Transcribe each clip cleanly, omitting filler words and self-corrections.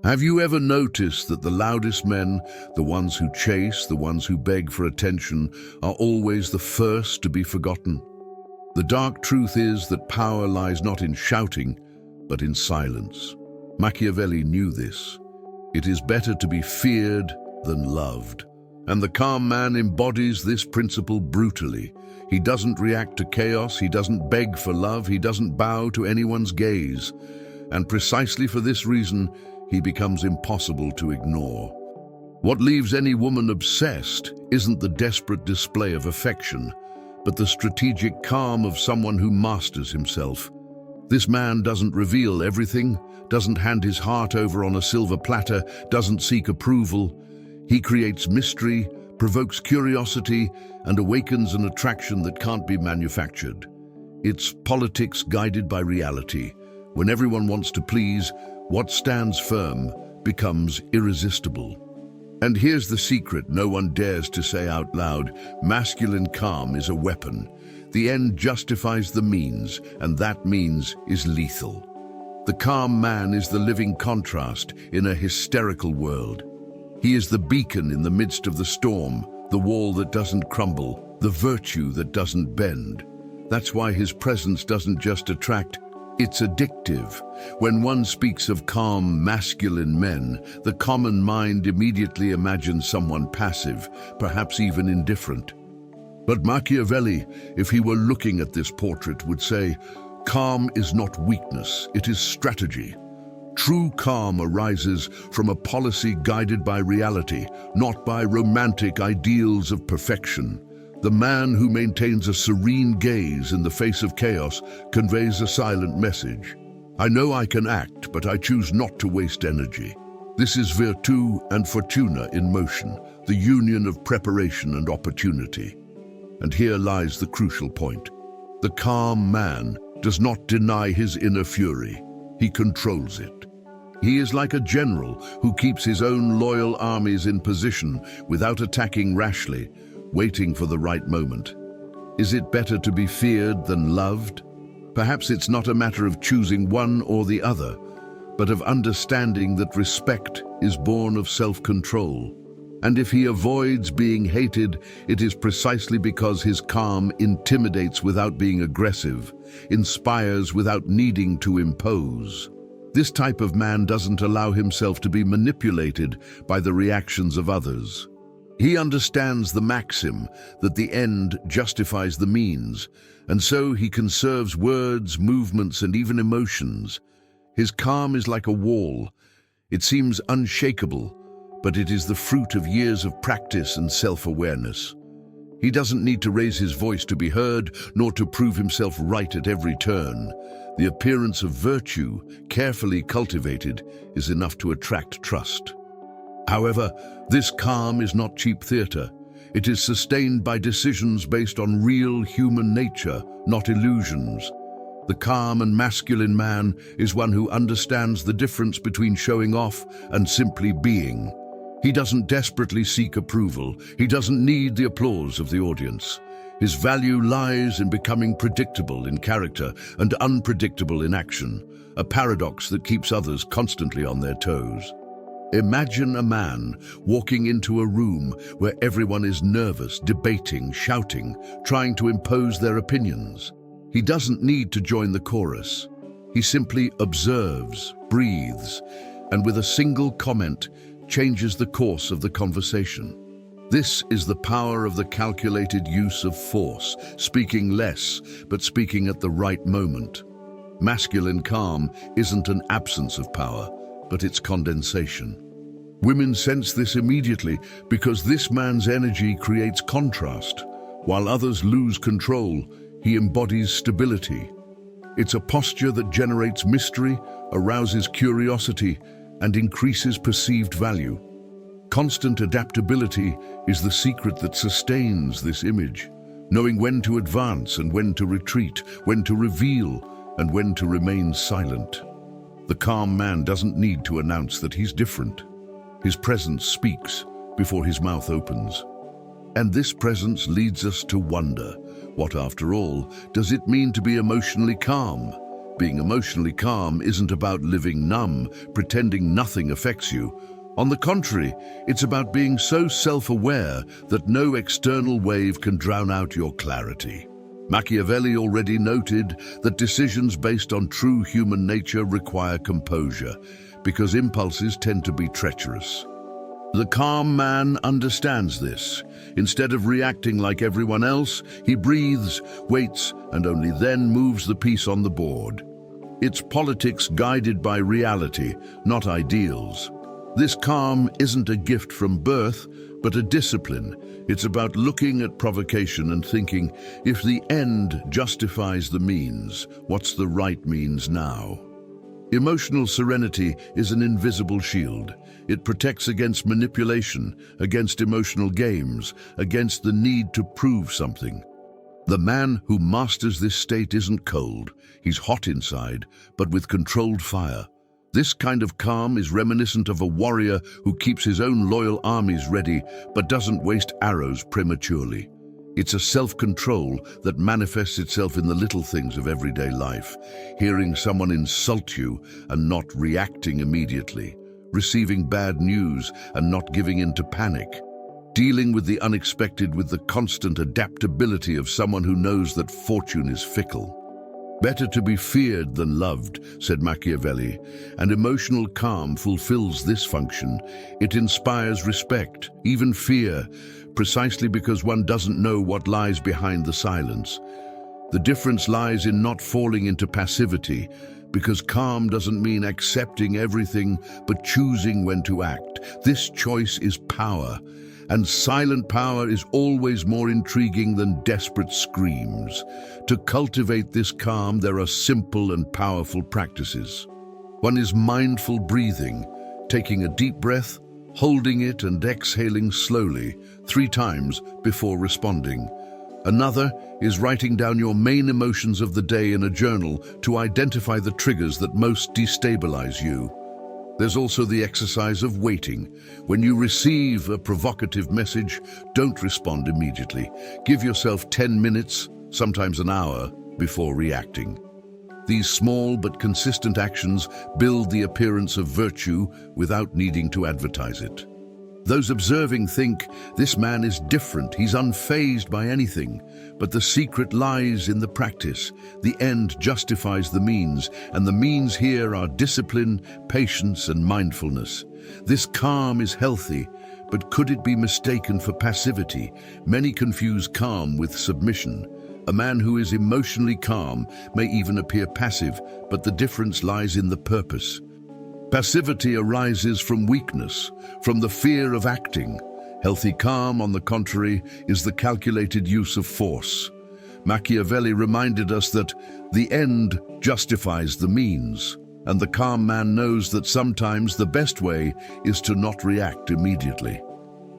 Have you ever noticed that the loudest men, the ones who chase, the ones who beg for attention, are always the first to be forgotten? The dark truth is that power lies not in shouting, but in silence. Machiavelli knew this. It is better to be feared than loved. And the calm man embodies this principle brutally. He doesn't react to chaos, he doesn't beg for love, he doesn't bow to anyone's gaze. And precisely for this reason, he becomes impossible to ignore. What leaves any woman obsessed isn't the desperate display of affection, but the strategic calm of someone who masters himself. This man doesn't reveal everything, doesn't hand his heart over on a silver platter, doesn't seek approval. He creates mystery, provokes curiosity, and awakens an attraction that can't be manufactured. It's politics guided by reality. When everyone wants to please, what stands firm becomes irresistible. And here's the secret no one dares to say out loud: masculine calm is a weapon. The end justifies the means, and that means is lethal. The calm man is the living contrast in a hysterical world. He is the beacon in the midst of the storm, the wall that doesn't crumble, the virtue that doesn't bend. That's why his presence doesn't just attract, it's addictive. When one speaks of calm, masculine men, the common mind immediately imagines someone passive, perhaps even indifferent. But Machiavelli, if he were looking at this portrait, would say, calm is not weakness, it is strategy. True calm arises from a policy guided by reality, not by romantic ideals of perfection. The man who maintains a serene gaze in the face of chaos conveys a silent message. I know I can act, but I choose not to waste energy. This is virtu and fortuna in motion, the union of preparation and opportunity. And here lies the crucial point. The calm man does not deny his inner fury. He controls it. He is like a general who keeps his own loyal armies in position without attacking rashly, waiting for the right moment. Is it better to be feared than loved? Perhaps it's not a matter of choosing one or the other, but of understanding that respect is born of self-control. And if he avoids being hated, it is precisely because his calm intimidates without being aggressive, inspires without needing to impose. This type of man doesn't allow himself to be manipulated by the reactions of others. He understands the maxim that the end justifies the means, and so he conserves words, movements, and even emotions. His calm is like a wall. It seems unshakable, but it is the fruit of years of practice and self-awareness. He doesn't need to raise his voice to be heard, nor to prove himself right at every turn. The appearance of virtue, carefully cultivated, is enough to attract trust. However, this calm is not cheap theater. It is sustained by decisions based on real human nature, not illusions. The calm and masculine man is one who understands the difference between showing off and simply being. He doesn't desperately seek approval. He doesn't need the applause of the audience. His value lies in becoming predictable in character and unpredictable in action, a paradox that keeps others constantly on their toes. Imagine a man walking into a room where everyone is nervous, debating, shouting, trying to impose their opinions. He doesn't need to join the chorus. He simply observes, breathes, and with a single comment, changes the course of the conversation. This is the power of the calculated use of force, speaking less, but speaking at the right moment. Masculine calm isn't an absence of power, but its condensation. Women sense this immediately because this man's energy creates contrast. While others lose control, he embodies stability. It's a posture that generates mystery, arouses curiosity, and increases perceived value. Constant adaptability is the secret that sustains this image, knowing when to advance and when to retreat, when to reveal and when to remain silent. The calm man doesn't need to announce that he's different. His presence speaks before his mouth opens. And this presence leads us to wonder, what after all does it mean to be emotionally calm? Being emotionally calm isn't about living numb, pretending nothing affects you. On the contrary, it's about being so self-aware that no external wave can drown out your clarity. Machiavelli already noted that decisions based on true human nature require composure, because impulses tend to be treacherous. The calm man understands this. Instead of reacting like everyone else, he breathes, waits, and only then moves the piece on the board. It's politics guided by reality, not ideals. This calm isn't a gift from birth, but a discipline. It's about looking at provocation and thinking, if the end justifies the means, what's the right means now? Emotional serenity is an invisible shield. It protects against manipulation, against emotional games, against the need to prove something. The man who masters this state isn't cold. He's hot inside, but with controlled fire. This kind of calm is reminiscent of a warrior who keeps his own loyal armies ready, but doesn't waste arrows prematurely. It's a self-control that manifests itself in the little things of everyday life. Hearing someone insult you and not reacting immediately. Receiving bad news and not giving in to panic. Dealing with the unexpected with the constant adaptability of someone who knows that fortune is fickle. Better to be feared than loved, said Machiavelli, and emotional calm fulfills this function. It inspires respect, even fear, precisely because one doesn't know what lies behind the silence. The difference lies in not falling into passivity, because calm doesn't mean accepting everything, but choosing when to act. This choice is power, and silent power is always more intriguing than desperate screams. To cultivate this calm, there are simple and powerful practices. One is mindful breathing, taking a deep breath, holding it and exhaling slowly, 3 times before responding. Another is writing down your main emotions of the day in a journal to identify the triggers that most destabilize you. There's also the exercise of waiting. When you receive a provocative message, don't respond immediately. Give yourself 10 minutes, sometimes an hour, before reacting. These small but consistent actions build the appearance of virtue without needing to advertise it. Those observing think, this man is different, he's unfazed by anything. But the secret lies in the practice. The end justifies the means, and the means here are discipline, patience, and mindfulness. This calm is healthy, but could it be mistaken for passivity? Many confuse calm with submission. A man who is emotionally calm may even appear passive, but the difference lies in the purpose. Passivity arises from weakness, from the fear of acting. Healthy calm, on the contrary, is the calculated use of force. Machiavelli reminded us that the end justifies the means, and the calm man knows that sometimes the best way is to not react immediately.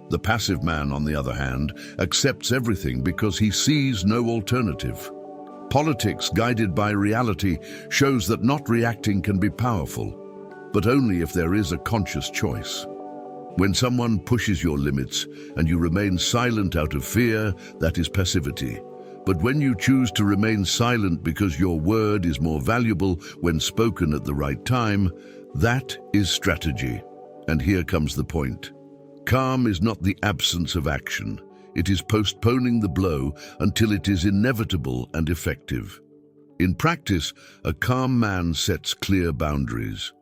The passive man, on the other hand, accepts everything because he sees no alternative. Politics guided by reality shows that not reacting can be powerful, but only if there is a conscious choice. When someone pushes your limits and you remain silent out of fear, that is passivity. But when you choose to remain silent because your word is more valuable when spoken at the right time, that is strategy. And here comes the point. Calm is not the absence of action. It is postponing the blow until it is inevitable and effective. In practice, a calm man sets clear boundaries.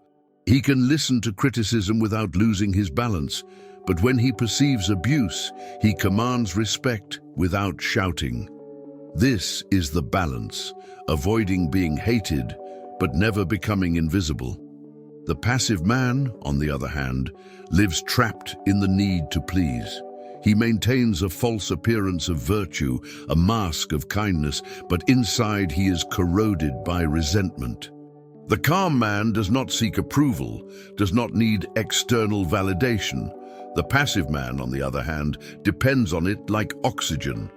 He can listen to criticism without losing his balance, but when he perceives abuse, he commands respect without shouting. This is the balance, avoiding being hated, but never becoming invisible. The passive man, on the other hand, lives trapped in the need to please. He maintains a false appearance of virtue, a mask of kindness, but inside he is corroded by resentment. The calm man does not seek approval, does not need external validation. The passive man, on the other hand, depends on it like oxygen.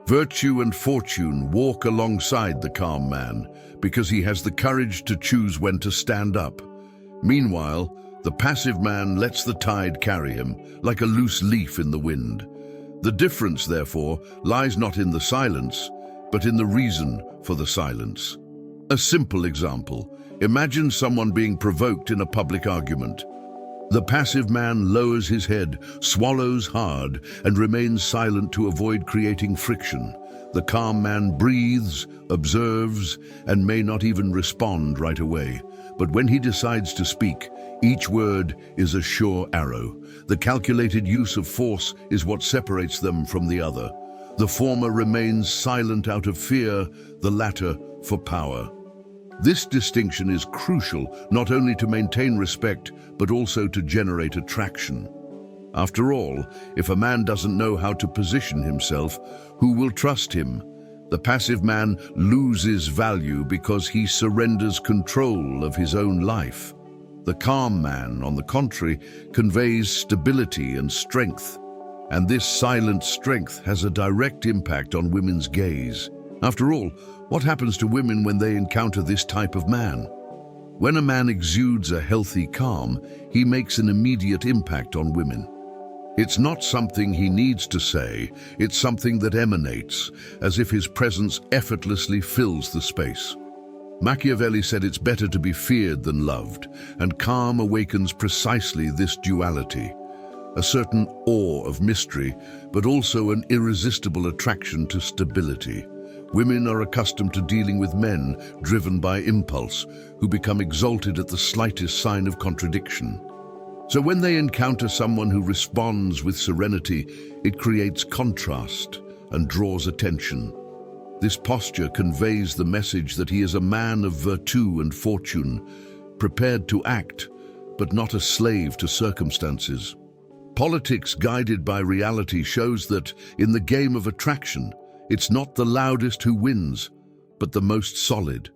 Virtue and fortune walk alongside the calm man because he has the courage to choose when to stand up. Meanwhile, the passive man lets the tide carry him like a loose leaf in the wind. The difference, therefore, lies not in the silence, but in the reason for the silence. A simple example. Imagine someone being provoked in a public argument. The passive man lowers his head, swallows hard, and remains silent to avoid creating friction. The calm man breathes, observes, and may not even respond right away. But when he decides to speak, each word is a sure arrow. The calculated use of force is what separates them from the other. The former remains silent out of fear, the latter for power. This distinction is crucial not only to maintain respect, but also to generate attraction. After all, if a man doesn't know how to position himself, who will trust him? The passive man loses value because he surrenders control of his own life. The calm man, on the contrary, conveys stability and strength. And this silent strength has a direct impact on women's gaze. After all, what happens to women when they encounter this type of man? When a man exudes a healthy calm, he makes an immediate impact on women. It's not something he needs to say, it's something that emanates, as if his presence effortlessly fills the space. Machiavelli said it's better to be feared than loved, and calm awakens precisely this duality. A certain awe of mystery, but also an irresistible attraction to stability. Women are accustomed to dealing with men driven by impulse, who become exalted at the slightest sign of contradiction. So when they encounter someone who responds with serenity, it creates contrast and draws attention. This posture conveys the message that he is a man of virtue and fortune, prepared to act, but not a slave to circumstances. Politics guided by reality shows that, in the game of attraction, it's not the loudest who wins, but the most solid.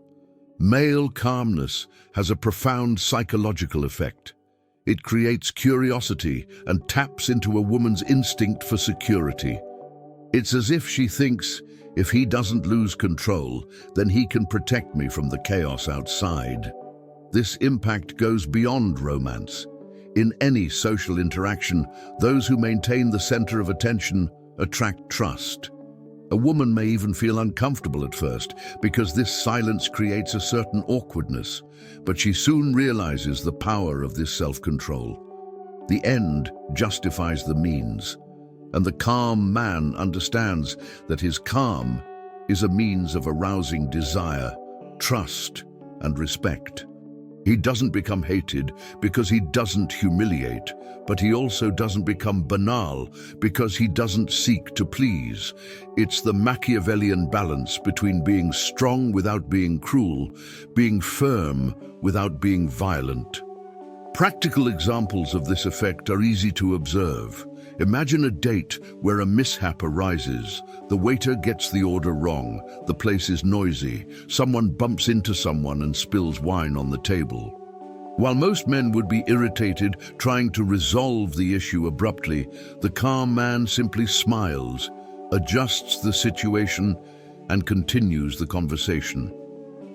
Male calmness has a profound psychological effect. It creates curiosity and taps into a woman's instinct for security. It's as if she thinks, if he doesn't lose control, then he can protect me from the chaos outside. This impact goes beyond romance. In any social interaction, those who maintain the center of attention attract trust. A woman may even feel uncomfortable at first because this silence creates a certain awkwardness, but she soon realizes the power of this self-control. The end justifies the means, and the calm man understands that his calm is a means of arousing desire, trust, and respect. He doesn't become hated because he doesn't humiliate, but he also doesn't become banal because he doesn't seek to please. It's the Machiavellian balance between being strong without being cruel, being firm without being violent. Practical examples of this effect are easy to observe. Imagine a date where a mishap arises. The waiter gets the order wrong, the place is noisy, someone bumps into someone and spills wine on the table. While most men would be irritated, trying to resolve the issue abruptly, the calm man simply smiles, adjusts the situation, and continues the conversation.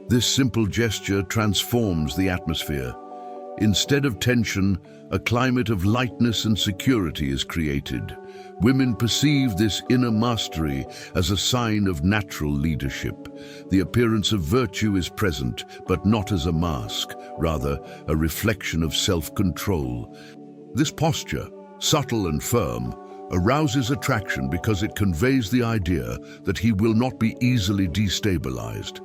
This simple gesture transforms the atmosphere. Instead of tension, a climate of lightness and security is created. Women perceive this inner mastery as a sign of natural leadership. The appearance of virtue is present, but not as a mask, rather a reflection of self-control. This posture, subtle and firm, arouses attraction because it conveys the idea that he will not be easily destabilized.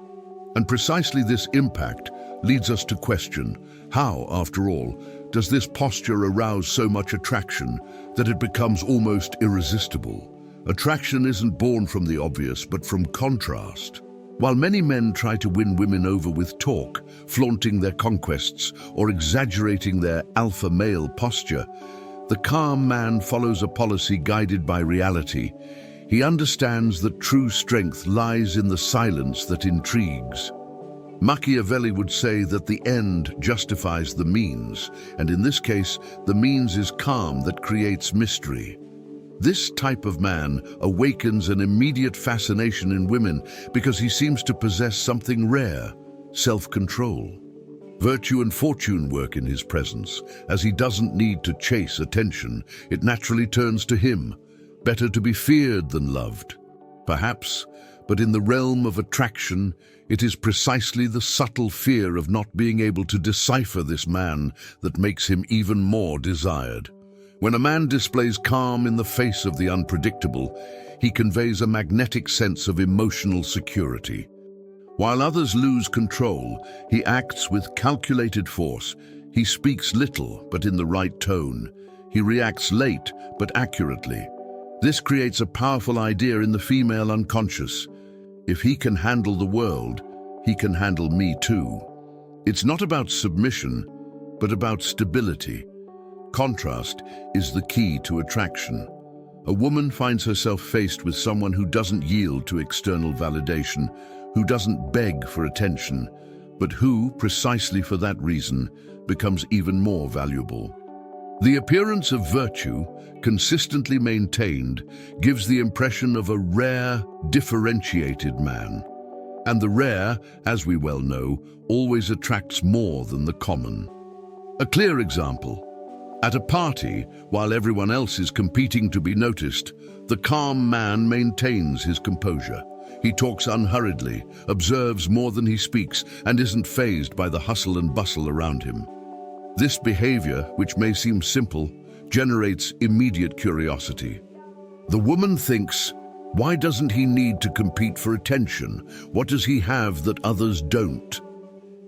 And precisely this impact leads us to question, how, after all, does this posture arouse so much attraction that it becomes almost irresistible? Attraction isn't born from the obvious, but from contrast. While many men try to win women over with talk, flaunting their conquests or exaggerating their alpha male posture, the calm man follows a policy guided by reality. He understands that true strength lies in the silence that intrigues. Machiavelli would say that the end justifies the means, and in this case, the means is calm that creates mystery. This type of man awakens an immediate fascination in women because he seems to possess something rare, self-control. Virtue and fortune work in his presence, as he doesn't need to chase attention. It naturally turns to him. Better to be feared than loved. Perhaps But in the realm of attraction, it is precisely the subtle fear of not being able to decipher this man that makes him even more desired. When a man displays calm in the face of the unpredictable, he conveys a magnetic sense of emotional security. While others lose control, he acts with calculated force. He speaks little, but in the right tone. He reacts late, but accurately. This creates a powerful idea in the female unconscious. If he can handle the world, he can handle me too. It's not about submission, but about stability. Contrast is the key to attraction. A woman finds herself faced with someone who doesn't yield to external validation, who doesn't beg for attention, but who, precisely for that reason, becomes even more valuable. The appearance of virtue, consistently maintained, gives the impression of a rare, differentiated man. And the rare, as we well know, always attracts more than the common. A clear example. At a party, while everyone else is competing to be noticed, the calm man maintains his composure. He talks unhurriedly, observes more than he speaks, and isn't fazed by the hustle and bustle around him. This behavior, which may seem simple, generates immediate curiosity. The woman thinks, why doesn't he need to compete for attention? What does he have that others don't?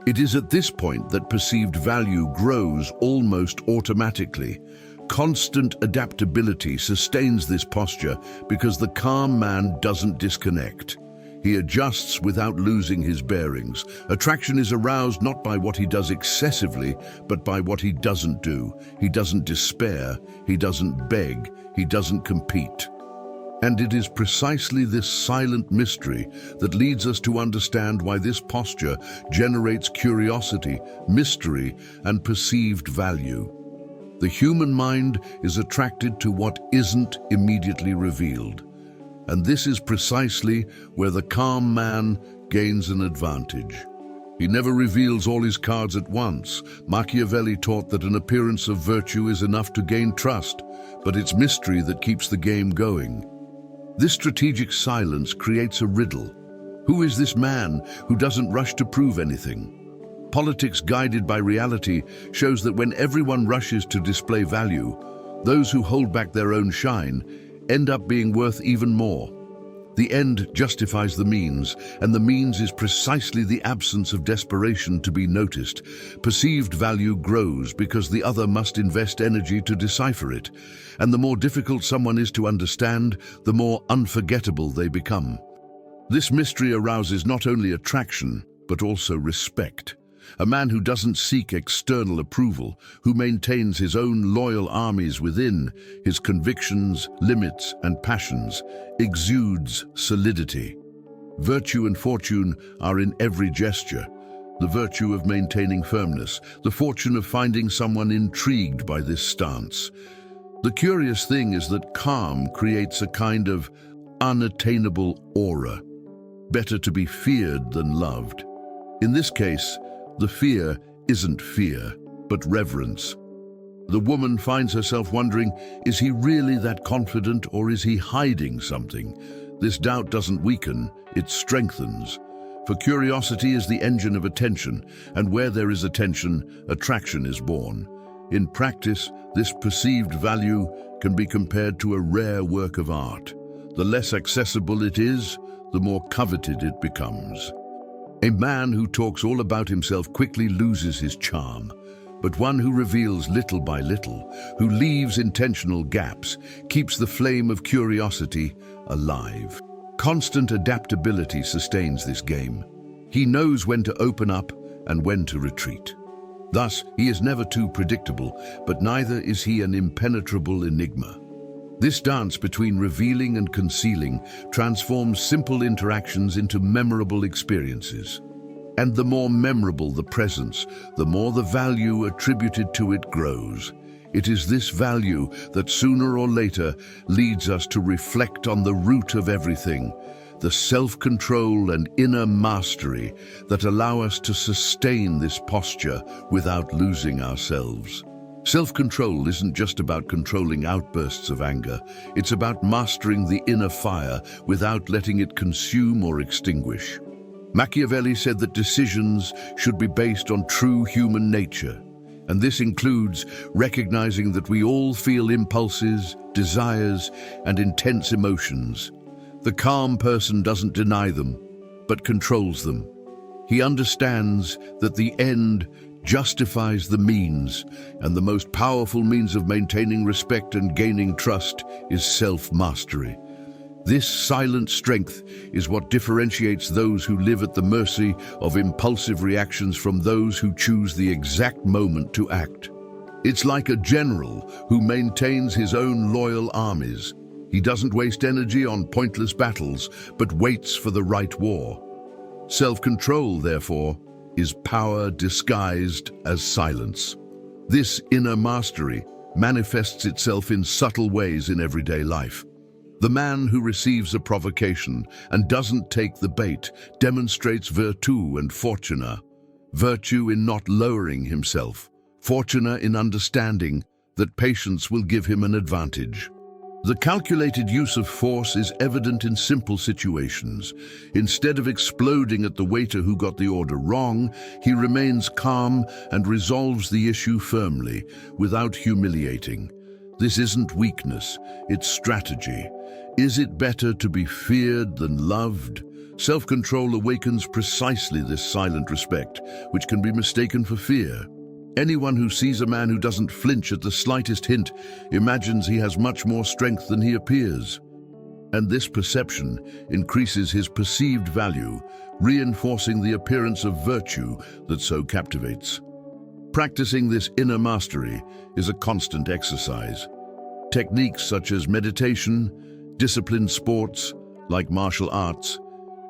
It is at this point that perceived value grows almost automatically. Constant adaptability sustains this posture because the calm man doesn't disconnect. He adjusts without losing his bearings. Attraction is aroused not by what he does excessively, but by what he doesn't do. He doesn't despair, he doesn't beg, he doesn't compete. And it is precisely this silent mystery that leads us to understand why this posture generates curiosity, mystery, and perceived value. The human mind is attracted to what isn't immediately revealed. And this is precisely where the calm man gains an advantage. He never reveals all his cards at once. Machiavelli taught that an appearance of virtue is enough to gain trust, but it's mystery that keeps the game going. This strategic silence creates a riddle. Who is this man who doesn't rush to prove anything? Politics guided by reality shows that when everyone rushes to display value, those who hold back their own shine end up being worth even more. The end justifies the means, and the means is precisely the absence of desperation to be noticed. Perceived value grows because the other must invest energy to decipher it, and the more difficult someone is to understand, the more unforgettable they become. This mystery arouses not only attraction, but also respect. A man who doesn't seek external approval, who maintains his own loyal armies within, his convictions, limits, and passions, exudes solidity. Virtue and fortune are in every gesture. The virtue of maintaining firmness, the fortune of finding someone intrigued by this stance. The curious thing is that calm creates a kind of unattainable aura. Better to be feared than loved. In this case, the fear isn't fear, but reverence. The woman finds herself wondering, is he really that confident or is he hiding something? This doubt doesn't weaken, it strengthens. For curiosity is the engine of attention, and where there is attention, attraction is born. In practice, this perceived value can be compared to a rare work of art. The less accessible it is, the more coveted it becomes. A man who talks all about himself quickly loses his charm, but one who reveals little by little, who leaves intentional gaps, keeps the flame of curiosity alive. Constant adaptability sustains this game. He knows when to open up and when to retreat. Thus, he is never too predictable, but neither is he an impenetrable enigma. This dance between revealing and concealing transforms simple interactions into memorable experiences. And the more memorable the presence, the more the value attributed to it grows. It is this value that sooner or later leads us to reflect on the root of everything, the self-control and inner mastery that allow us to sustain this posture without losing ourselves. Self-control isn't just about controlling outbursts of anger. It's about mastering the inner fire without letting it consume or extinguish. Machiavelli said that decisions should be based on true human nature, and this includes recognizing that we all feel impulses, desires, and intense emotions. The calm person doesn't deny them, but controls them. He understands that the end justifies the means, and the most powerful means of maintaining respect and gaining trust is self-mastery. This silent strength is what differentiates those who live at the mercy of impulsive reactions from those who choose the exact moment to act. It's like a general who maintains his own loyal armies. He doesn't waste energy on pointless battles, but waits for the right war. Self-control, therefore, is power disguised as silence. This inner mastery manifests itself in subtle ways in everyday life. The man who receives a provocation and doesn't take the bait demonstrates virtù and fortuna. Virtue in not lowering himself, fortuna in understanding that patience will give him an advantage. The calculated use of force is evident in simple situations. Instead of exploding at the waiter who got the order wrong, he remains calm and resolves the issue firmly, without humiliating. This isn't weakness, it's strategy. Is it better to be feared than loved? Self-control awakens precisely this silent respect, which can be mistaken for fear. Anyone who sees a man who doesn't flinch at the slightest hint imagines he has much more strength than he appears. And this perception increases his perceived value, reinforcing the appearance of virtue that so captivates. Practicing this inner mastery is a constant exercise. Techniques such as meditation, disciplined sports like martial arts,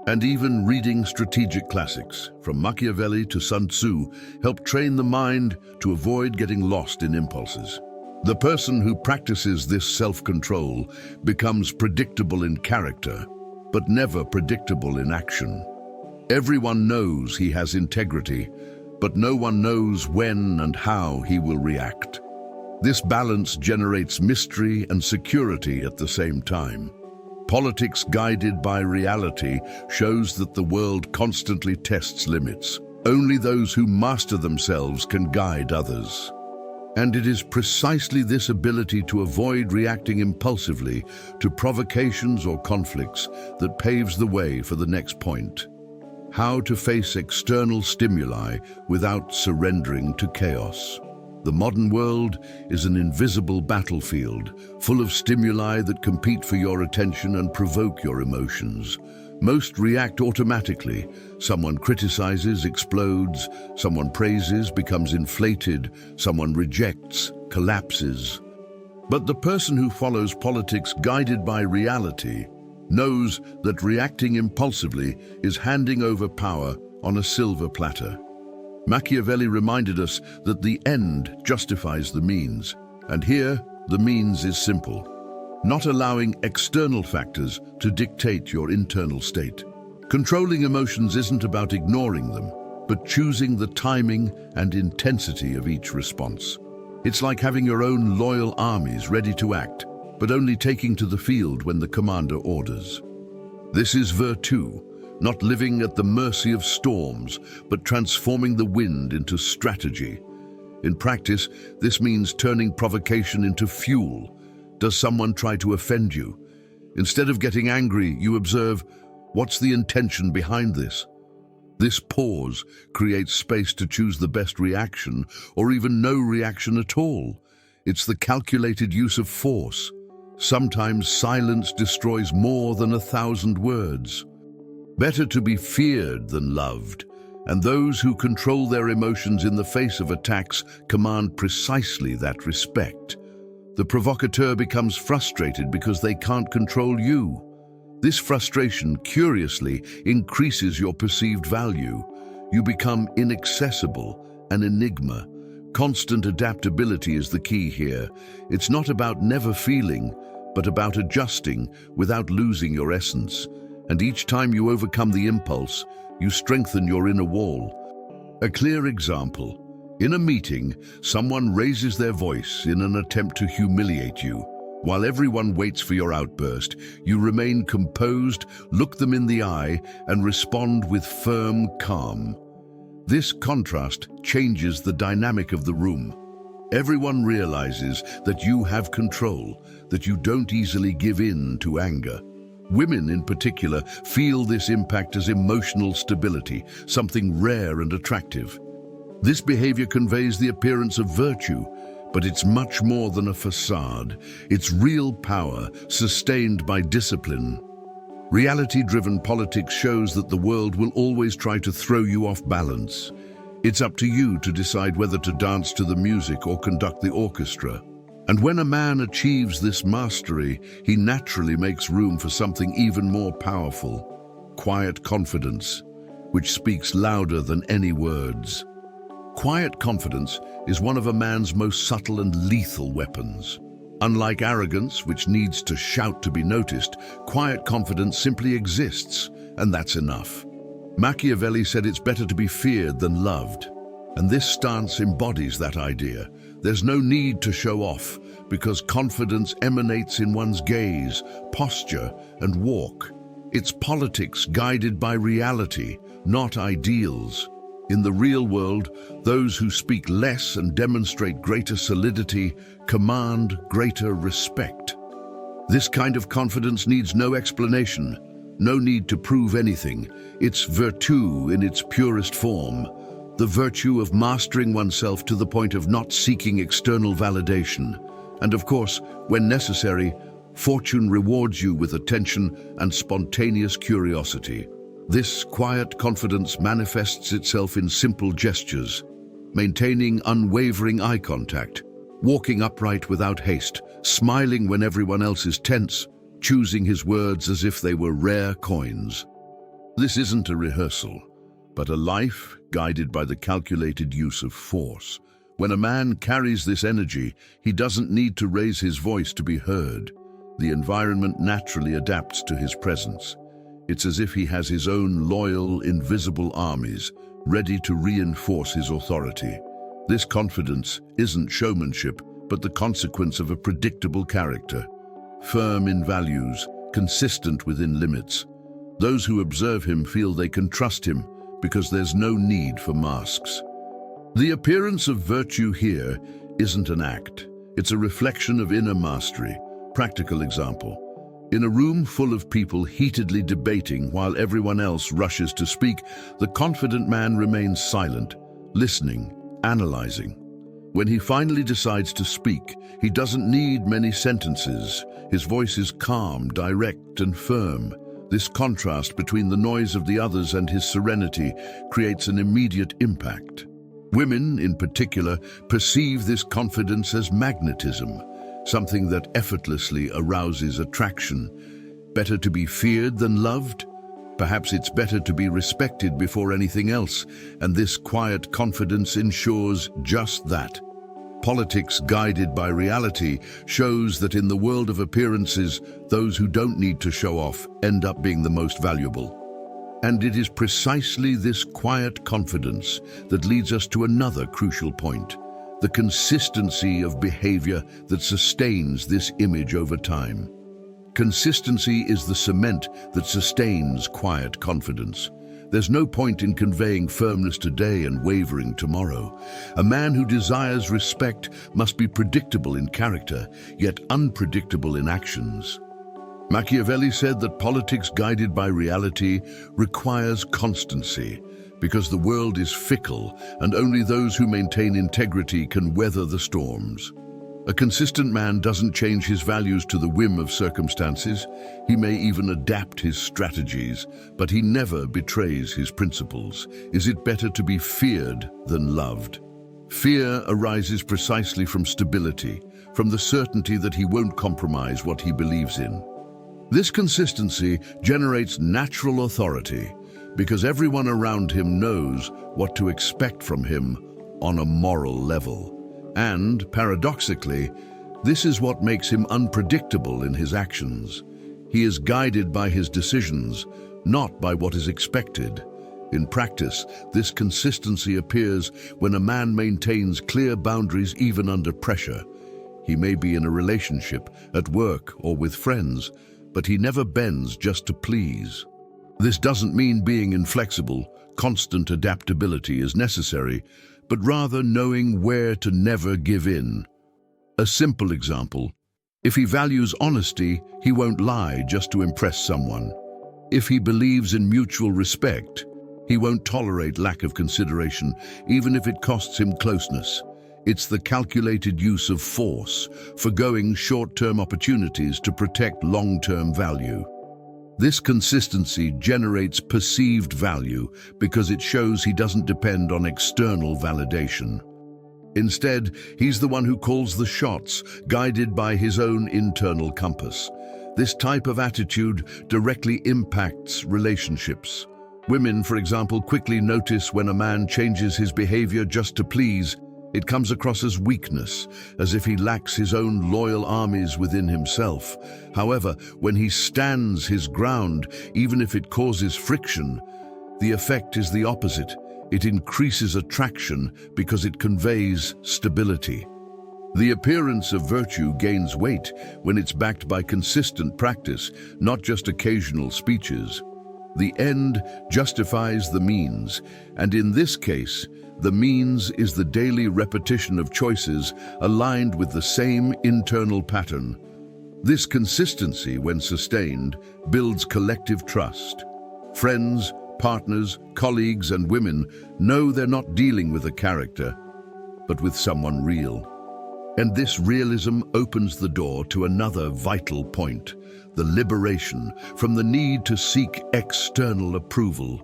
and even reading strategic classics, from Machiavelli to Sun Tzu, help train the mind to avoid getting lost in impulses. The person who practices this self-control becomes predictable in character, but never predictable in action. Everyone knows he has integrity, but no one knows when and how he will react. This balance generates mystery and security at the same time. Politics guided by reality shows that the world constantly tests limits. Only those who master themselves can guide others. And it is precisely this ability to avoid reacting impulsively to provocations or conflicts that paves the way for the next point. How to face external stimuli without surrendering to chaos. The modern world is an invisible battlefield, full of stimuli that compete for your attention and provoke your emotions. Most react automatically. Someone criticizes, explodes. Someone praises, becomes inflated. Someone rejects, collapses. But the person who follows politics guided by reality knows that reacting impulsively is handing over power on a silver platter. Machiavelli reminded us that the end justifies the means, and here the means is simple: not allowing external factors to dictate your internal state. Controlling emotions isn't about ignoring them, but choosing the timing and intensity of each response. It's like having your own loyal armies ready to act, but only taking to the field when the commander orders. This is virtù. Not living at the mercy of storms, but transforming the wind into strategy. In practice, this means turning provocation into fuel. Does someone try to offend you? Instead of getting angry, you observe, what's the intention behind this? This pause creates space to choose the best reaction, or even no reaction at all. It's the calculated use of force. Sometimes silence destroys more than 1,000 words. Better to be feared than loved, and those who control their emotions in the face of attacks command precisely that respect. The provocateur becomes frustrated because they can't control you. This frustration, curiously, increases your perceived value. You become inaccessible, an enigma. Constant adaptability is the key here. It's not about never feeling, but about adjusting without losing your essence. And each time you overcome the impulse, you strengthen your inner wall. A clear example: In a meeting, someone raises their voice in an attempt to humiliate you. While everyone waits for your outburst, you remain composed, look them in the eye, and respond with firm calm. This contrast changes the dynamic of the room. Everyone realizes that you have control, that you don't easily give in to anger. Women in particular feel this impact as emotional stability, something rare and attractive. This behavior conveys the appearance of virtue, but it's much more than a facade. It's real power, sustained by discipline. Reality-driven politics shows that the world will always try to throw you off balance. It's up to you to decide whether to dance to the music or conduct the orchestra. And when a man achieves this mastery, he naturally makes room for something even more powerful: quiet confidence, which speaks louder than any words. Quiet confidence is one of a man's most subtle and lethal weapons. Unlike arrogance, which needs to shout to be noticed, quiet confidence simply exists, and that's enough. Machiavelli said it's better to be feared than loved, and this stance embodies that idea. There's no need to show off, because confidence emanates in one's gaze, posture, and walk. It's politics guided by reality, not ideals. In the real world, those who speak less and demonstrate greater solidity command greater respect. This kind of confidence needs no explanation, no need to prove anything. It's virtue in its purest form, the virtue of mastering oneself to the point of not seeking external validation. And of course, when necessary, fortune rewards you with attention and spontaneous curiosity. This quiet confidence manifests itself in simple gestures: maintaining unwavering eye contact, walking upright without haste, smiling when everyone else is tense, choosing his words as if they were rare coins. This isn't a rehearsal, but a life guided by the calculated use of force. When a man carries this energy, he doesn't need to raise his voice to be heard. The environment naturally adapts to his presence. It's as if he has his own loyal, invisible armies, ready to reinforce his authority. This confidence isn't showmanship, but the consequence of a predictable character. Firm in values, consistent within limits. Those who observe him feel they can trust him because there's no need for masks. The appearance of virtue here isn't an act. It's a reflection of inner mastery. Practical example. In a room full of people heatedly debating while everyone else rushes to speak, the confident man remains silent, listening, analyzing. When he finally decides to speak, he doesn't need many sentences. His voice is calm, direct, and firm. This contrast between the noise of the others and his serenity creates an immediate impact. Women, in particular, perceive this confidence as magnetism, something that effortlessly arouses attraction. Better to be feared than loved? Perhaps it's better to be respected before anything else, and this quiet confidence ensures just that. Politics guided by reality shows that in the world of appearances, those who don't need to show off end up being the most valuable. And it is precisely this quiet confidence that leads us to another crucial point: the consistency of behavior that sustains this image over time. Consistency is the cement that sustains quiet confidence. There's no point in conveying firmness today and wavering tomorrow. A man who desires respect must be predictable in character, yet unpredictable in actions. Machiavelli said that politics guided by reality requires constancy, because the world is fickle and only those who maintain integrity can weather the storms. A consistent man doesn't change his values to the whim of circumstances. He may even adapt his strategies, but he never betrays his principles. Is it better to be feared than loved? Fear arises precisely from stability, from the certainty that he won't compromise what he believes in. This consistency generates natural authority, because everyone around him knows what to expect from him on a moral level. And, paradoxically, this is what makes him unpredictable in his actions. He is guided by his decisions, not by what is expected. In practice, this consistency appears when a man maintains clear boundaries even under pressure. He may be in a relationship, at work, or with friends, but he never bends just to please. This doesn't mean being inflexible. Constant adaptability is necessary, but rather knowing where to never give in. A simple example: if he values honesty, he won't lie just to impress someone. If he believes in mutual respect, he won't tolerate lack of consideration, even if it costs him closeness. It's the calculated use of force, forgoing short-term opportunities to protect long-term value. This consistency generates perceived value because it shows he doesn't depend on external validation. Instead, he's the one who calls the shots, guided by his own internal compass. This type of attitude directly impacts relationships. Women, for example, quickly notice when a man changes his behavior just to please. It comes across as weakness, as if he lacks his own loyal armies within himself. However, when he stands his ground, even if it causes friction, the effect is the opposite. It increases attraction because it conveys stability. The appearance of virtue gains weight when it's backed by consistent practice, not just occasional speeches. The end justifies the means, and in this case, the means is the daily repetition of choices aligned with the same internal pattern. This consistency, when sustained, builds collective trust. Friends, partners, colleagues, and women know they're not dealing with a character, but with someone real. And this realism opens the door to another vital point: the liberation from the need to seek external approval.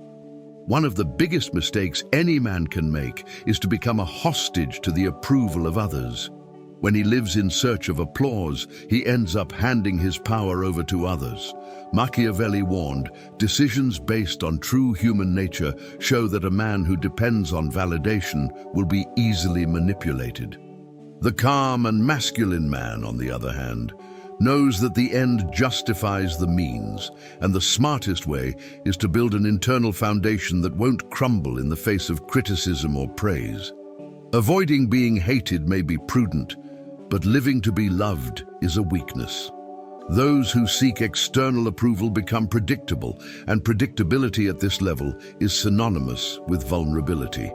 One of the biggest mistakes any man can make is to become a hostage to the approval of others. When he lives in search of applause, he ends up handing his power over to others. Machiavelli warned, decisions based on true human nature show that a man who depends on validation will be easily manipulated. The calm and masculine man, on the other hand, knows that the end justifies the means, and the smartest way is to build an internal foundation that won't crumble in the face of criticism or praise. Avoiding being hated may be prudent, but living to be loved is a weakness. Those who seek external approval become predictable, and predictability at this level is synonymous with vulnerability.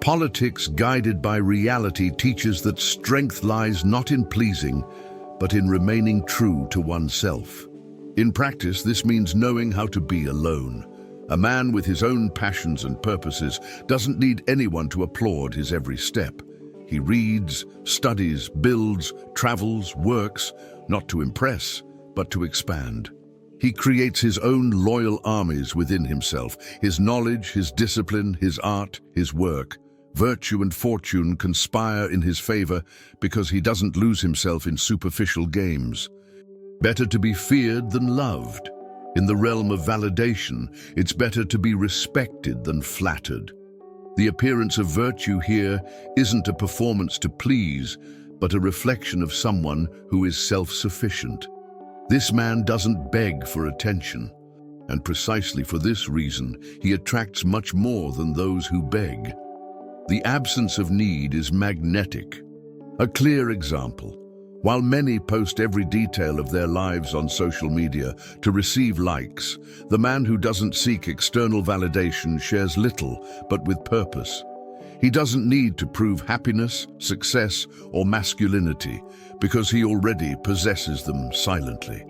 Politics guided by reality teaches that strength lies not in pleasing, but in remaining true to oneself. In practice, this means knowing how to be alone. A man with his own passions and purposes doesn't need anyone to applaud his every step. He reads, studies, builds, travels, works, not to impress, but to expand. He creates his own loyal armies within himself: his knowledge, his discipline, his art, his work. Virtue and fortune conspire in his favor because he doesn't lose himself in superficial games. Better to be feared than loved. In the realm of validation, it's better to be respected than flattered. The appearance of virtue here isn't a performance to please, but a reflection of someone who is self-sufficient. This man doesn't beg for attention, and precisely for this reason, he attracts much more than those who beg. The absence of need is magnetic. A clear example: while many post every detail of their lives on social media to receive likes, the man who doesn't seek external validation shares little, but with purpose. He doesn't need to prove happiness, success, or masculinity, because he already possesses them silently.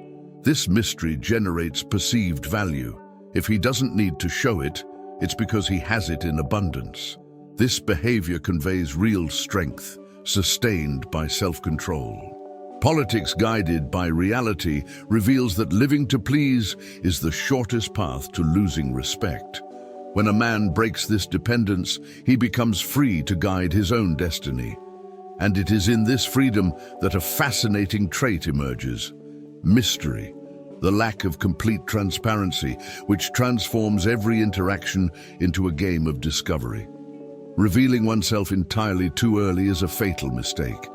This mystery generates perceived value. If he doesn't need to show it, it's because he has it in abundance. This behavior conveys real strength, sustained by self-control. Politics guided by reality reveals that living to please is the shortest path to losing respect. When a man breaks this dependence, he becomes free to guide his own destiny. And it is in this freedom that a fascinating trait emerges: mystery, the lack of complete transparency, which transforms every interaction into a game of discovery. Revealing oneself entirely too early is a fatal mistake.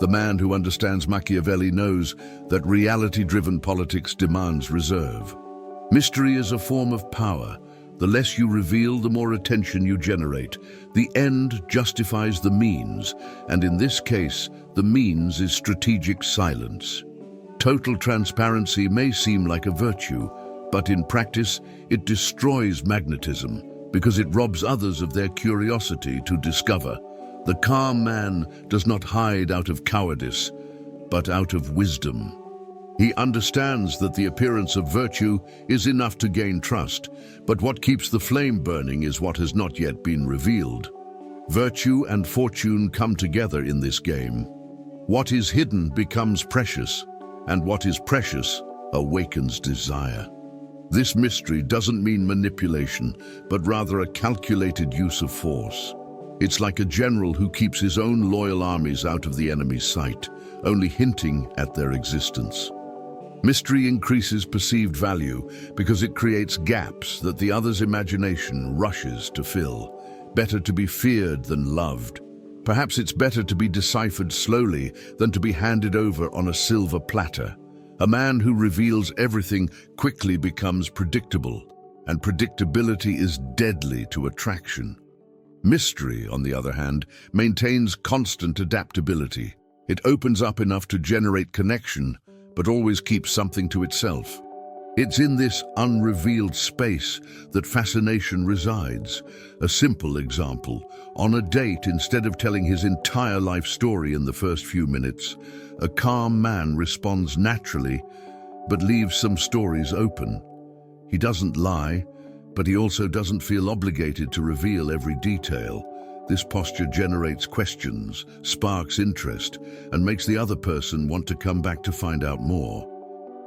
The man who understands Machiavelli knows that reality-driven politics demands reserve. Mystery is a form of power, The less you reveal, the more attention you generate. The end justifies the means, and in this case, the means is strategic silence. Total transparency may seem like a virtue, but in practice, it destroys magnetism because it robs others of their curiosity to discover. The calm man does not hide out of cowardice, but out of wisdom. He understands that the appearance of virtue is enough to gain trust, but what keeps the flame burning is what has not yet been revealed. Virtue and fortune come together in this game. What is hidden becomes precious, and what is precious awakens desire. This mystery doesn't mean manipulation, but rather a calculated use of force. It's like a general who keeps his own loyal armies out of the enemy's sight, only hinting at their existence. Mystery increases perceived value because it creates gaps that the other's imagination rushes to fill. Better to be feared than loved. Perhaps it's better to be deciphered slowly than to be handed over on a silver platter. A man who reveals everything quickly becomes predictable, and predictability is deadly to attraction. Mystery, on the other hand, maintains constant adaptability. It opens up enough to generate connection, but always keeps something to itself. It's in this unrevealed space that fascination resides. A simple example: on a date, instead of telling his entire life story in the first few minutes, a calm man responds naturally, but leaves some stories open. He doesn't lie, but he also doesn't feel obligated to reveal every detail. This posture generates questions, sparks interest, and makes the other person want to come back to find out more.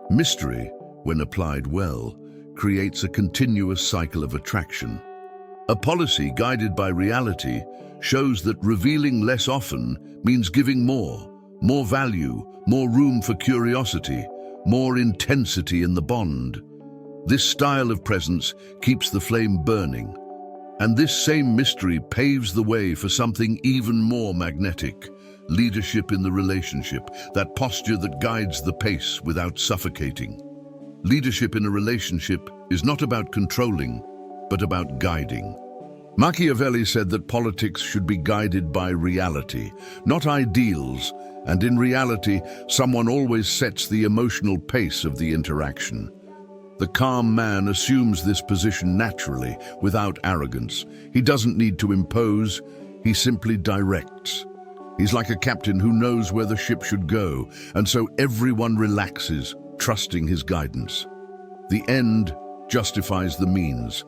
Mystery, when applied well, creates a continuous cycle of attraction. A policy guided by reality shows that revealing less often means giving more value, more room for curiosity, more intensity in the bond. This style of presence keeps the flame burning, and this same mystery paves the way for something even more magnetic: leadership in the relationship, that posture that guides the pace without suffocating. Leadership in a relationship is not about controlling, but about guiding. Machiavelli said that politics should be guided by reality, not ideals, and in reality, someone always sets the emotional pace of the interaction. The calm man assumes this position naturally, without arrogance. He doesn't need to impose, he simply directs. He's like a captain who knows where the ship should go, and so everyone relaxes, trusting his guidance. The end justifies the means,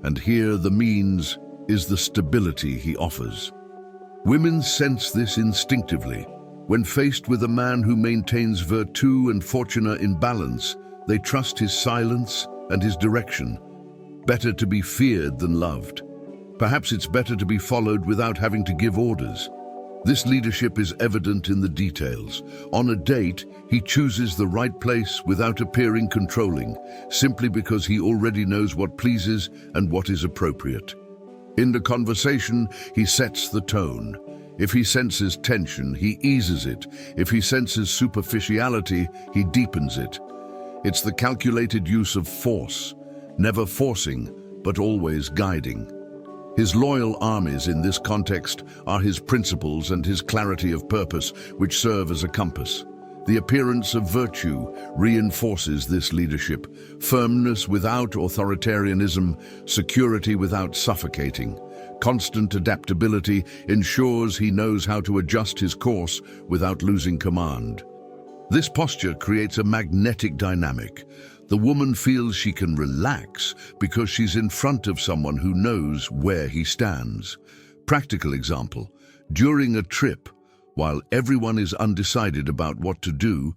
and here the means is the stability he offers. Women sense this instinctively. When faced with a man who maintains virtù and fortuna in balance, they trust his silence and his direction. Better to be feared than loved. Perhaps it's better to be followed without having to give orders. This leadership is evident in the details. On a date, he chooses the right place without appearing controlling, simply because he already knows what pleases and what is appropriate. In the conversation, he sets the tone. If he senses tension, he eases it. If he senses superficiality, he deepens it. It's the calculated use of force, never forcing, but always guiding. His loyal armies in this context are his principles and his clarity of purpose, which serve as a compass. The appearance of virtue reinforces this leadership: firmness without authoritarianism, security without suffocating. Constant adaptability ensures he knows how to adjust his course without losing command. This posture creates a magnetic dynamic. The woman feels she can relax because she's in front of someone who knows where he stands. Practical example: during a trip, while everyone is undecided about what to do,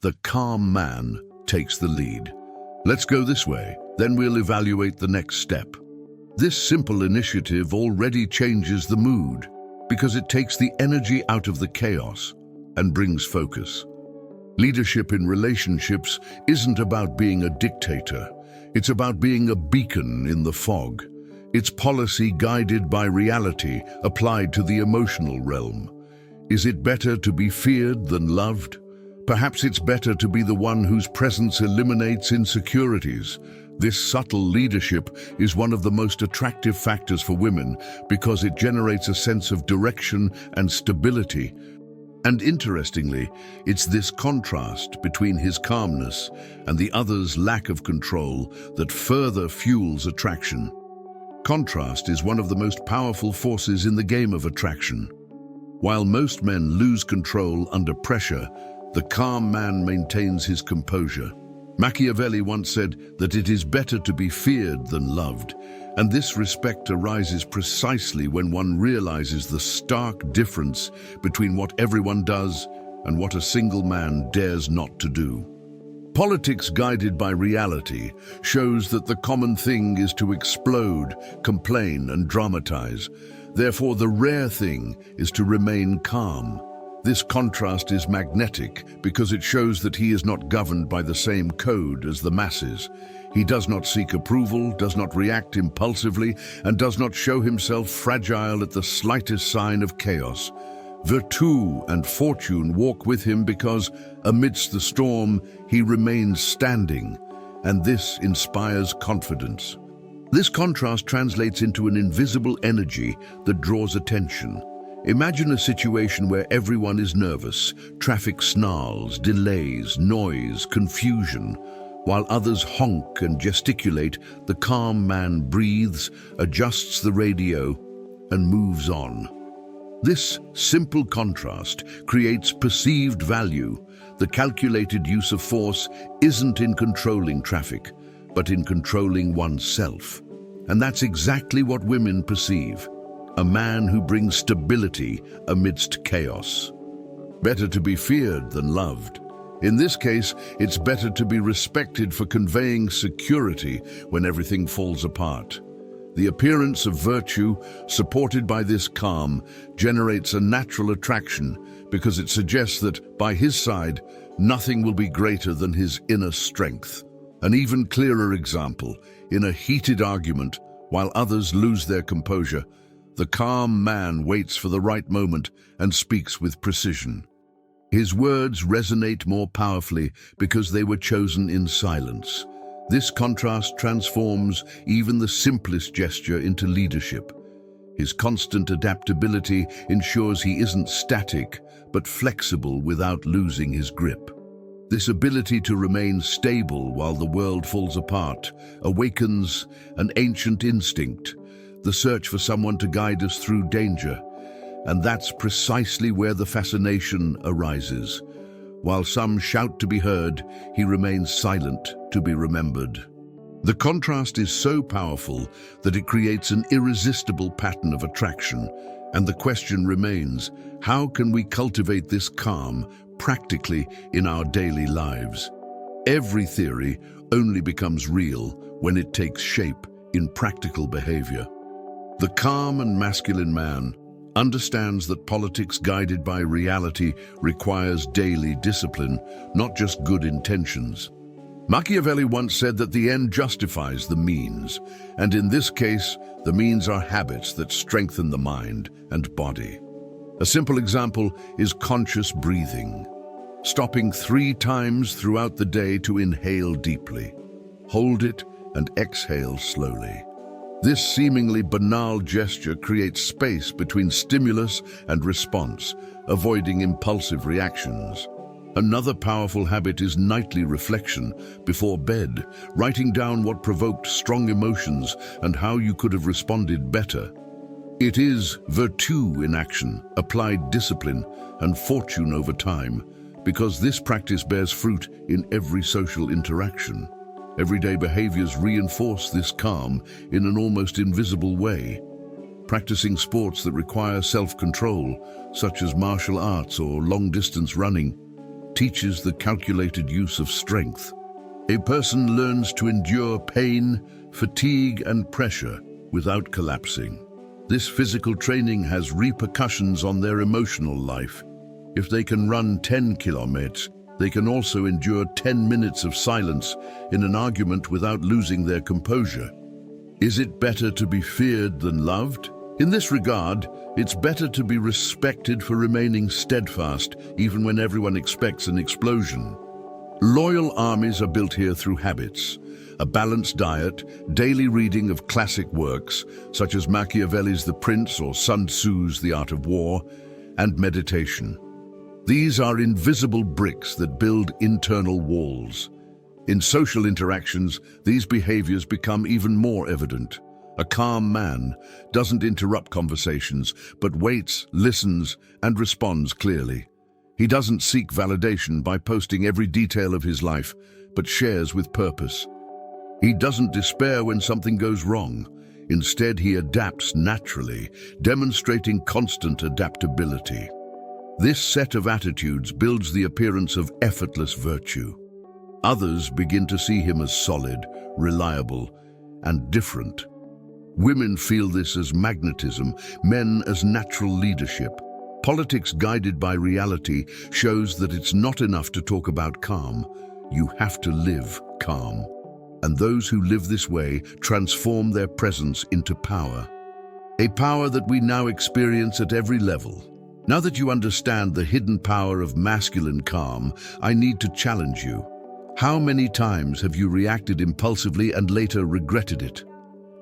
the calm man takes the lead. Let's go this way, then we'll evaluate the next step. This simple initiative already changes the mood because it takes the energy out of the chaos and brings focus. Leadership in relationships isn't about being a dictator. It's about being a beacon in the fog. It's policy guided by reality, applied to the emotional realm. Is it better to be feared than loved? Perhaps it's better to be the one whose presence eliminates insecurities, This subtle leadership is one of the most attractive factors for women because it generates a sense of direction and stability. And interestingly, it's this contrast between his calmness and the other's lack of control that further fuels attraction. Contrast is one of the most powerful forces in the game of attraction. While most men lose control under pressure, the calm man maintains his composure. Machiavelli once said that it is better to be feared than loved, and this respect arises precisely when one realizes the stark difference between what everyone does and what a single man dares not to do. Politics guided by reality shows that the common thing is to explode, complain, and dramatize. Therefore, the rare thing is to remain calm. This contrast is magnetic because it shows that he is not governed by the same code as the masses. He does not seek approval, does not react impulsively, and does not show himself fragile at the slightest sign of chaos. Virtue and fortune walk with him because, amidst the storm, he remains standing, and this inspires confidence. This contrast translates into an invisible energy that draws attention. Imagine a situation where everyone is nervous, traffic snarls, delays, noise, confusion. While others honk and gesticulate, the calm man breathes, adjusts the radio, and moves on. This simple contrast creates perceived value. The calculated use of force isn't in controlling traffic, but in controlling oneself. And that's exactly what women perceive. A man who brings stability amidst chaos. Better to be feared than loved. In this case, it's better to be respected for conveying security when everything falls apart. The appearance of virtue, supported by this calm, generates a natural attraction because it suggests that, by his side, nothing will be greater than his inner strength. An even clearer example, in a heated argument, while others lose their composure, the calm man waits for the right moment and speaks with precision. His words resonate more powerfully because they were chosen in silence. This contrast transforms even the simplest gesture into leadership. His constant adaptability ensures he isn't static, but flexible without losing his grip. This ability to remain stable while the world falls apart awakens an ancient instinct, the search for someone to guide us through danger. And that's precisely where the fascination arises. While some shout to be heard, he remains silent to be remembered. The contrast is so powerful that it creates an irresistible pattern of attraction, and the question remains, how can we cultivate this calm practically in our daily lives? Every theory only becomes real when it takes shape in practical behavior. The calm and masculine man understands that politics guided by reality requires daily discipline, not just good intentions. Machiavelli once said that the end justifies the means, and in this case, the means are habits that strengthen the mind and body. A simple example is conscious breathing, stopping 3 times throughout the day to inhale deeply, hold it, and exhale slowly. This seemingly banal gesture creates space between stimulus and response, avoiding impulsive reactions. Another powerful habit is nightly reflection before bed, writing down what provoked strong emotions and how you could have responded better. It is virtue in action, applied discipline, and fortune over time, because this practice bears fruit in every social interaction. Everyday behaviors reinforce this calm in an almost invisible way. Practicing sports that require self-control, such as martial arts or long-distance running, teaches the calculated use of strength. A person learns to endure pain, fatigue, and pressure without collapsing. This physical training has repercussions on their emotional life. If they can run 10 kilometers, they can also endure 10 minutes of silence in an argument without losing their composure. Is it better to be feared than loved? In this regard, it's better to be respected for remaining steadfast even when everyone expects an explosion. Loyal armies are built here through habits, a balanced diet, daily reading of classic works, such as Machiavelli's The Prince or Sun Tzu's The Art of War, and meditation. These are invisible bricks that build internal walls. In social interactions, these behaviors become even more evident. A calm man doesn't interrupt conversations, but waits, listens, and responds clearly. He doesn't seek validation by posting every detail of his life, but shares with purpose. He doesn't despair when something goes wrong. Instead, he adapts naturally, demonstrating constant adaptability. This set of attitudes builds the appearance of effortless virtue. Others begin to see him as solid, reliable, and different. Women feel this as magnetism, men as natural leadership. Politics guided by reality shows that it's not enough to talk about calm. You have to live calm. And those who live this way transform their presence into power. A power that we now experience at every level. Now that you understand the hidden power of masculine calm, I need to challenge you. How many times have you reacted impulsively and later regretted it?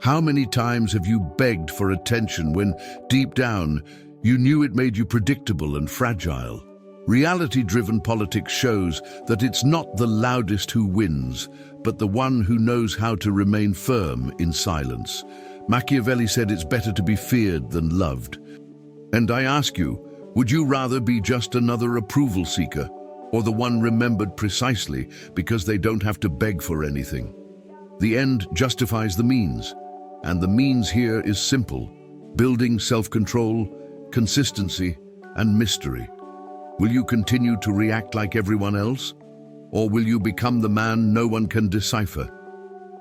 How many times have you begged for attention when, deep down, you knew it made you predictable and fragile? Reality-driven politics shows that it's not the loudest who wins, but the one who knows how to remain firm in silence. Machiavelli said it's better to be feared than loved. And I ask you, would you rather be just another approval seeker, or the one remembered precisely because they don't have to beg for anything? The end justifies the means, and the means here is simple: building self-control, consistency, and mystery. Will you continue to react like everyone else? Or will you become the man no one can decipher?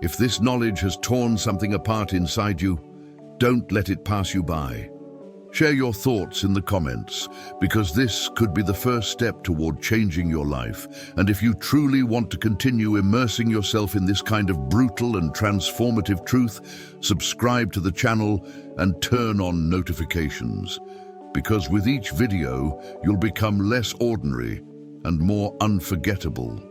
If this knowledge has torn something apart inside you, don't let it pass you by. Share your thoughts in the comments, because this could be the first step toward changing your life. And if you truly want to continue immersing yourself in this kind of brutal and transformative truth, subscribe to the channel and turn on notifications. Because with each video, you'll become less ordinary and more unforgettable.